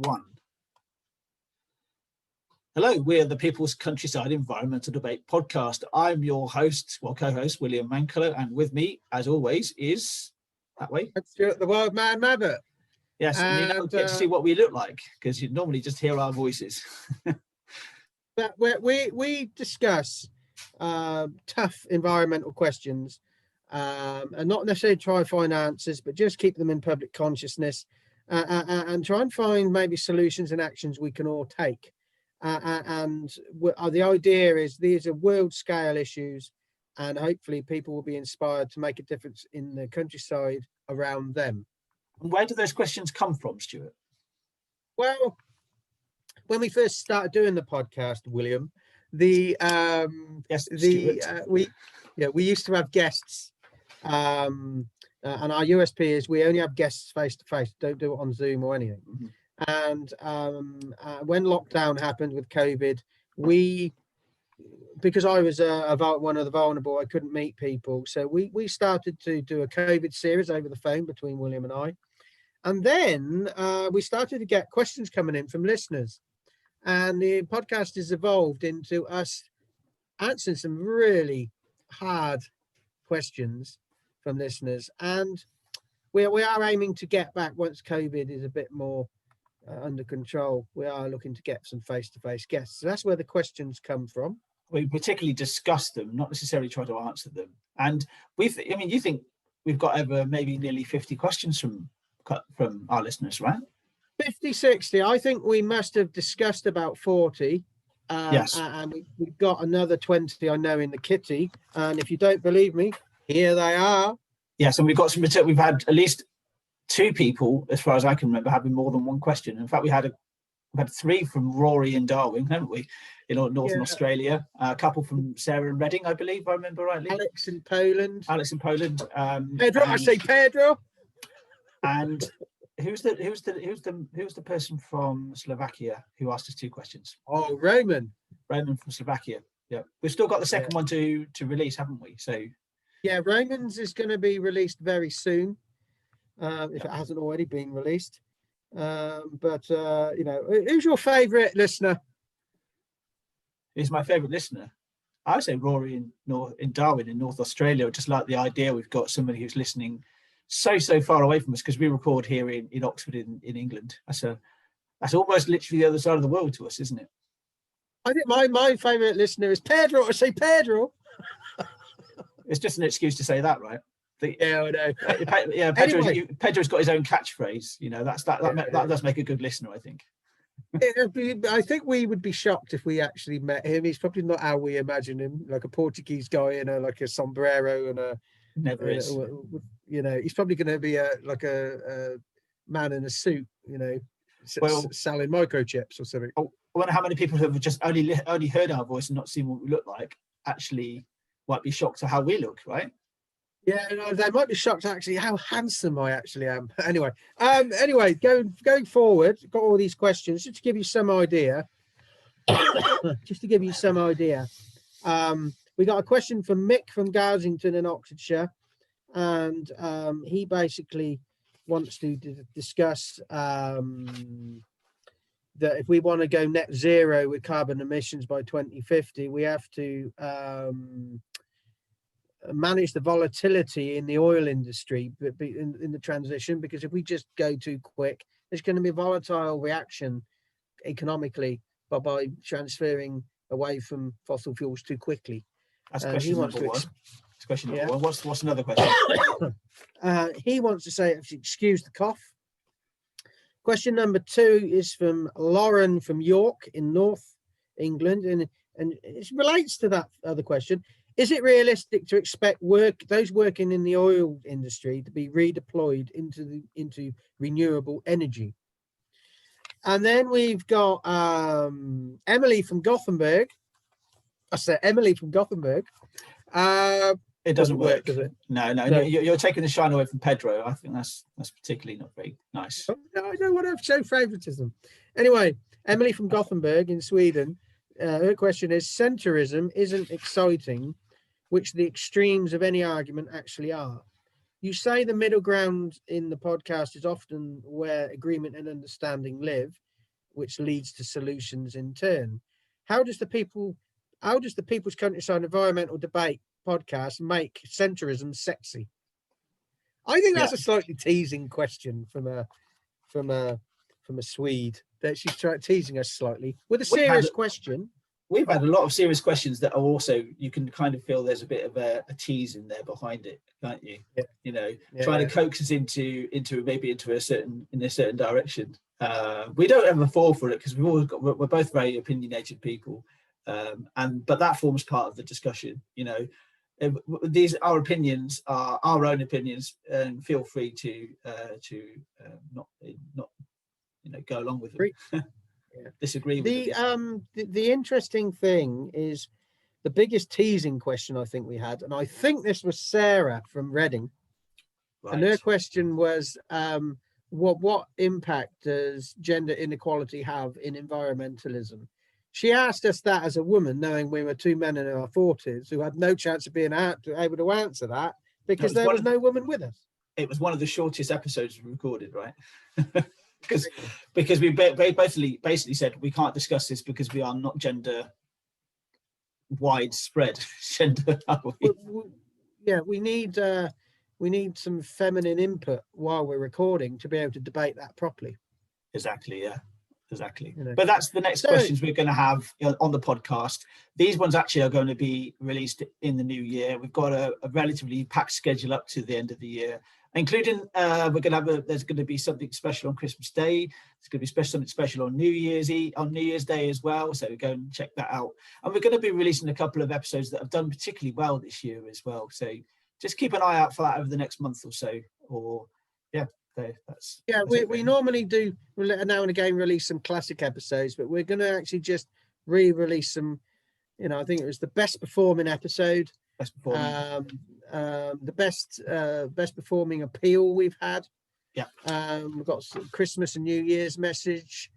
1. Hello, we're the People's Countryside Environmental Debate Podcast. I'm your host, co-host, William Mankolo, and with me, as always, is that way. That's Stuart the Wild Man Mabbott. Yes, and you don't get to see what we look like because you normally just hear our voices. But we discuss tough environmental questions and not necessarily try and find answers, but just keep them in public consciousness and try and find maybe solutions and actions we can all take. The idea is these are world scale issues, and hopefully people will be inspired to make a difference in the countryside around them. Where do those questions come from, Stuart? Well, when we first started doing the podcast, William, we used to have guests, and our USP is we only have guests face to face. Don't do it on Zoom or anything. Mm-hmm. And when lockdown happened with COVID, because I was one of the vulnerable, I couldn't meet people. So we started to do a COVID series over the phone between William and I. And then we started to get questions coming in from listeners. And the podcast has evolved into us answering some really hard questions from listeners. And we are aiming to get back, once COVID is a bit more under control, we are looking to get some face-to-face guests. So that's where the questions come from. We particularly discuss them, not necessarily try to answer them. And you think we've got over maybe nearly 50 questions from our listeners, right? 50, 60. I think we must have discussed about 40. Yes. And we've got another 20, I know, in the kitty. And if you don't believe me, here they are. Yes, and we've got some. We've had at least 2 people, as far as I can remember, having more than one question. In fact, we had 3 from Rory in Darwin, haven't we, in Northern Australia? A couple from Sarah in Reading, I believe, I remember rightly. Alex in Poland. Pedro, I say Pedro. And who's the person from Slovakia who asked us 2 questions? Oh, Roman from Slovakia. Yeah, we've still got the second one to release, haven't we? So yeah, Roman's is going to be released very soon, if it hasn't already been released. Who's your favourite listener? Who's my favourite listener? I would say Rory in Darwin in North Australia. I just like the idea we've got somebody who's listening so far away from us, because we record here in Oxford in England. That's almost literally the other side of the world to us, isn't it? I think my favourite listener is Pedro. I say Pedro. It's just an excuse to say that, right? Yeah, I know. Yeah, Pedro's got his own catchphrase. That does make a good listener, I think. I think we would be shocked if we actually met him. He's probably not how we imagine him, like a Portuguese guy in a sombrero and a. Never is. He's probably going to be a man in a suit, selling microchips or something. I wonder how many people who have just only heard our voice and not seen what we look like actually might be shocked at how we look, right? Yeah, they might be shocked actually how handsome I actually am. Anyway, going forward, got all these questions just to give you some idea. We got a question from Mick from Garsington in Oxfordshire, and he basically wants to discuss that if we want to go net zero with carbon emissions by 2050, we have to manage the volatility in the oil industry in the transition, because if we just go too quick, there's going to be a volatile reaction economically by transferring away from fossil fuels too quickly. That's question number one. Question number one. What's another question? He wants to say, excuse the cough. Question number 2 is from Lauren from York in North England, and it relates to that other question. Is it realistic to expect those working in the oil industry to be redeployed into renewable energy? And then we've got Emily from Gothenburg. I said Emily from Gothenburg. It doesn't work, does it? No. You're taking the shine away from Pedro. I think that's particularly not very nice. I don't want to show favoritism. Anyway, Emily from Gothenburg in Sweden. Her question is: centrism isn't exciting, which the extremes of any argument actually are. You say the middle ground in the podcast is often where agreement and understanding live. which leads to solutions in turn. How does the People's Countryside Environmental Debate podcast make centrism sexy? I think that's a slightly teasing question from a Swede, that she's teasing us slightly with a serious question. We've had a lot of serious questions that are also, you can kind of feel there's a bit of a tease in there behind it, can't you? Yeah. You know, trying to coax us into a certain direction. We don't ever fall for it because we're both very opinionated people, but that forms part of the discussion. You know, our opinions are our own opinions, and feel free to not go along with them. Disagree with the interesting thing is the biggest teasing question I think we had, and I think this was Sarah from Reading, and her question was, what impact does gender inequality have in environmentalism? She asked us that as a woman, knowing we were two men in our 40s who had no chance of being able to answer that because there was no woman with us. It was one of the shortest episodes we recorded, right? because we basically said we can't discuss this because we are not gender widespread. Gender, are we? Yeah, we need some feminine input while we're recording to be able to debate that properly. Exactly. But that's the next questions we're going to have on the podcast. These ones actually are going to be released in the new year. We've got a relatively packed schedule up to the end of the year, including there's going to be something special on Christmas Day. There's going to be something special on New Year's Day as well. So go and check that out. And we're going to be releasing a couple of episodes that have done particularly well this year as well. So just keep an eye out for that over the next month or so. We normally do now and again release some classic episodes, but we're going to actually just re-release some. I think it was the best performing episode. The best performing appeal we've had. We've got some Christmas and New Year's message.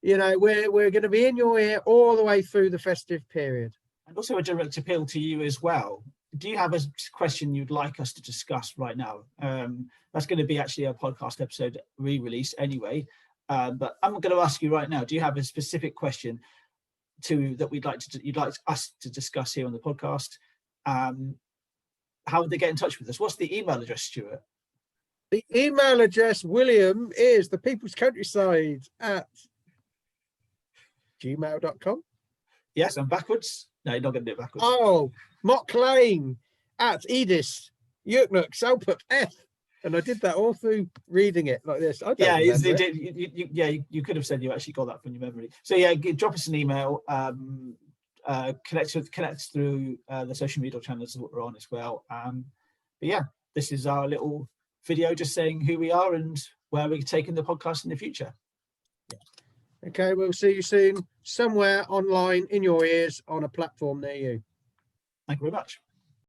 We're going to be in your ear all the way through the festive period. And also a direct appeal to you as well. Do you have a question you'd like us to discuss right now? That's going to be actually a podcast episode re-release anyway. But I'm going to ask you right now, do you have a specific question that you'd like us to discuss here on the podcast? How would they get in touch with us? What's the email address, Stuart? The email address, William, is thepeoplescountryside@gmail.com. Yes, and backwards. No, you're not going to do it backwards. Oh, Mocklane@Edis, Yuknuk, Salpup, F. And I did that all through reading it like this. You could have said you actually got that from your memory. So drop us an email. Connect through the social media channels that we're on as well. This is our little video just saying who we are and where we're taking the podcast in the future. Okay, we'll see you soon somewhere online in your ears on a platform near you. Thank you very much.